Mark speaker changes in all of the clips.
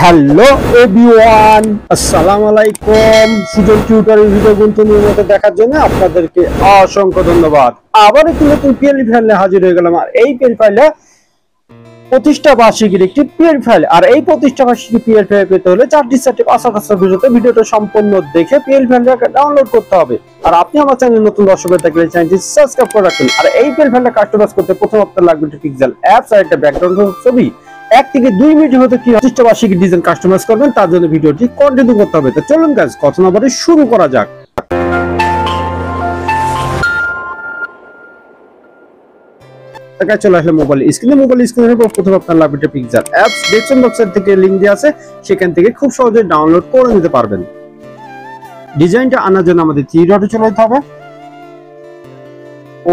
Speaker 1: Hello everyone, আসসালামু আলাইকুম। Sujan টিউটরের video গুলো নিয়মিত দেখার জন্য আপনাদেরকে অসংখ্য ধন্যবাদ। আবার একটি নতুন পিএলপি ফাইল নিয়ে হাজির হয়ে গেলাম। আর এই পিএলপি ফাইলে প্রতিষ্ঠা বার্ষিকীর একটি পিএলপি ফাইল। আর এই প্রতিষ্ঠা বার্ষিকী পিএলপি ফাইল পেতে হলে 4টি আসার ভিডিওটা সম্পূর্ণ দেখে পিএলপি ফাইলটা ডাউনলোড করতে হবে। আর আপনি আমার চ্যানেলে নতুন দর্শক হয়ে থাকলে চ্যানেলটি সাবস্ক্রাইব করে রাখুন। আর এই পিএলপি ফাইলটা কাস্টমাইজ করতে প্রথম আপনার লাগবে একটি পিক্সেল অ্যাপস আর একটা ব্যাকগ্রাউন্ড ছবি। 1 থেকে 2 মিনিটের মধ্যে কি প্রতিষ্ঠা বার্ষিকী ডিজাইন কাস্টমাইজ করবেন তার জন্য ভিডিওটি কন্টিনিউ করতে হবে। তো চলুন গাইস, কথা না বলে শুরু করা যাক। চলে আসলে মোবাইল স্ক্রিনের উপর প্রথমে আপনার লাগবে একটা পিক্সেল অ্যাপস। ডেসক্রিপশন বক্সের থেকে লিংক দেওয়া আছে, সেখান থেকে খুব সহজে ডাউনলোড করে নিতে পারবেন। ডিজাইনটা আনার জন্য আমাদের 3 ডটে চলে যেতে হবে।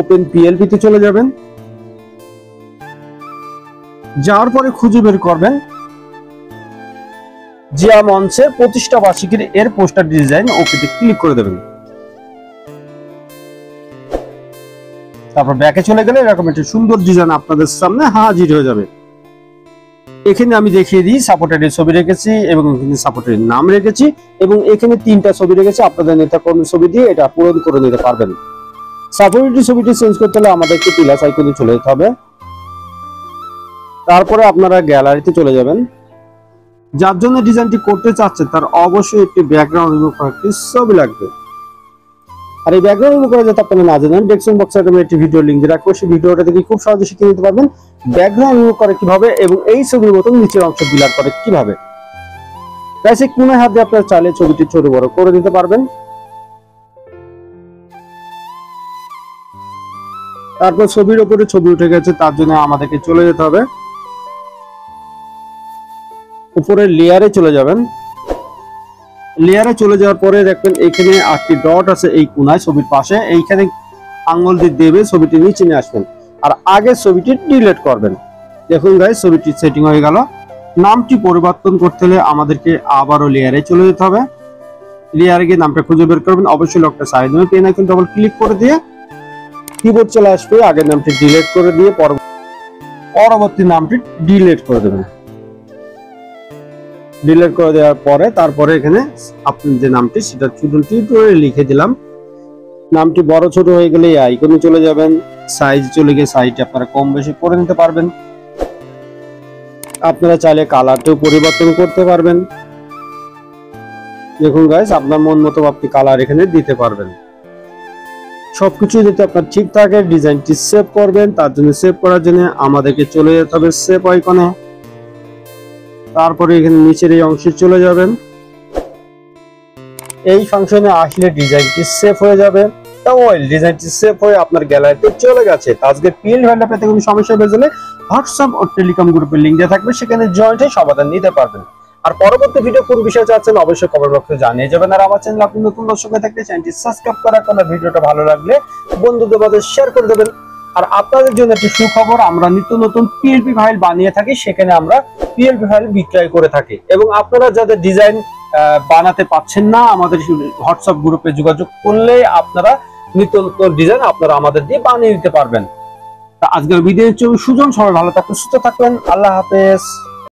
Speaker 1: ওপেন পিএলপি তে চলে যাবেন। যাওয়ার পরে খুঁজে বের করবেন জিয়া মঞ্চের প্রতিষ্ঠা বার্ষিকীর এর পোস্টার ডিজাইন, ওকেতে ক্লিক করে দেবেন। তারপর ব্যাকে চলে গেলে এরকম একটা সুন্দর ডিজাইন আপনাদের সামনে হাজির হয়ে যাবে। এখানে আমি দেখিয়ে দিই সাপোর্টারের ছবি রেখেছি এবং এখানে সাপোর্টারের নাম রেখেছি এবং এখানে 3টা ছবি রেখেছি। আপনাদের নেতা কর্মী ছবি দিয়ে এটা পূরণ করে নিতে পারবেন। সাপোর্টারের ছবিটি চেঞ্জ করতে হলে আমাদেরকে প্লাস আইকনে চলে যেতে হবে। তারপরে আপনারা গ্যালারিতে চলে যাবেন। যার জন্য ডিজাইনটি করতে চাচ্ছেন তার অবশ্যই একটি ব্যাকগ্রাউন্ড রিমুভ করার ছবি লাগবে। আর এই ব্যাকগ্রাউন্ড রিমুভ করা যাতে আপনারা না জানেন, ডেসক্রিপশন বক্সে আমি একটি ভিডিও লিংক দিয়ে রাখবো। সেই ভিডিওটা দেখে খুব সহজে শিখে নিতে পারবেন ব্যাকগ্রাউন্ড রিমুভ করে কিভাবে এবং এই ছবির মতন নিচের অংশ ব্লার করে কিভাবে। তাই সেই কোণায় হাত দিয়ে আপনারা চাইলে ছবিটি ছোট বড় করে দিতে পারবেন। তারপর ছবির উপরে ছবি উঠে গেছে, তার জন্য আমাদেরকে চলে যেতে হবে উপরের লেয়ারে চলে যাবেন। লেয়ারে চলে যাওয়ার পরে দেখবেন এখানে 8টি ডট আছে এই কোণায় ছবির পাশে। এইখানে আঙ্গুল দিয়ে দেবে ছবিটি নিচে নিয়ে আসবেন আর আগে ছবিটি ডিলিট করবেন। দেখুন গাইস, ছবিটি সেটিং হয়ে গেল। নামটি পরিবর্তন করতে হলে আমাদেরকে আবারও লেয়ারে চলে যেতে হবে। লেয়ারে গিয়ে নামটা খুঁজে বের করবেন। অবশ্যই লকটা সাইড দিয়ে পেন আইকন ডবল ক্লিক করে দিয়ে কিবোর্ড চলে আসবে। আগের নামটি ডিলিট করে দিয়ে পরবর্তী নামটি ডিলিট করে দেবেন। ডিলিট করে দেওয়ার পরে তারপরে এখানে আপনি যে নামটি সেটা ছোট করে লিখে দিলাম। নামটি বড় ছোট হয়ে গেলে এই আইকনে চলে যাবেন। সাইজ চলে গিয়ে সাইজটা আপনারা কম বেশি করে নিতে পারবেন। আপনারা চাইলে কালারটাও পরিবর্তন করতে পারবেন। দেখুন গাইস, আপনার মন মতো আপনি কালার এখানে দিতে পারবেন। সবকিছু যদি আপনার ঠিক থাকে ডিজাইনটি সেভ করবেন। তার জন্য সেভ করার জন্য আমাদেরকে চলে যেতে হবে সেভ আইকনে। তারপরে এখানে নিচের এই অংশে চলে যাবেন। এই ফাংশনে আসলে ডিজাইনটি সেভ হয়ে যাবে। ডিজাইনটি সেভ হয়ে আপনার গ্যালারিতে চলে গেছে। আজকে পিএলপি ফাইলটা পেতে কোনো সমস্যা হয়ে গেলে হোয়াটসঅ্যাপ ও টেলিকম গ্রুপের লিংক দেওয়া থাকবে, সেখানে জয়েন্ট হয়ে সমাধান নিতে পারবেন। আর পরবর্তী ভিডিও কোন বিষয়ে চাচ্ছেন অবশ্যই কমেন্ট বক্সে জানিয়ে যাবেন। আর আমার চ্যানেল আপনি নতুন দর্শক হয়ে থাকলে চ্যানেলটি সাবস্ক্রাইব করা কোন ভিডিওটা ভালো লাগলে বন্ধুদের মধ্যে শেয়ার করে দেবেন। আর আপনাদের জন্য একটি সুখবর, আমরা নিত্য নতুন পিএলপি ফাইল বানিয়ে থাকি, সেখানে আমরা পিএলপি ফাইল বিক্রয় করে থাকি। এবং আপনারা যাদের ডিজাইন বানাতে পাচ্ছেন না, আমাদের হোয়াটসঅ্যাপ গ্রুপে যোগাযোগ করলে আপনারা নিত্য নতুন ডিজাইন আপনারা আমাদের দিয়ে বানিয়ে নিতে পারবেন। তা আজকের ভিডিও সুজন, সবাই ভালো থাকবেন, সুস্থ থাকবেন। আল্লাহ হাফেজ।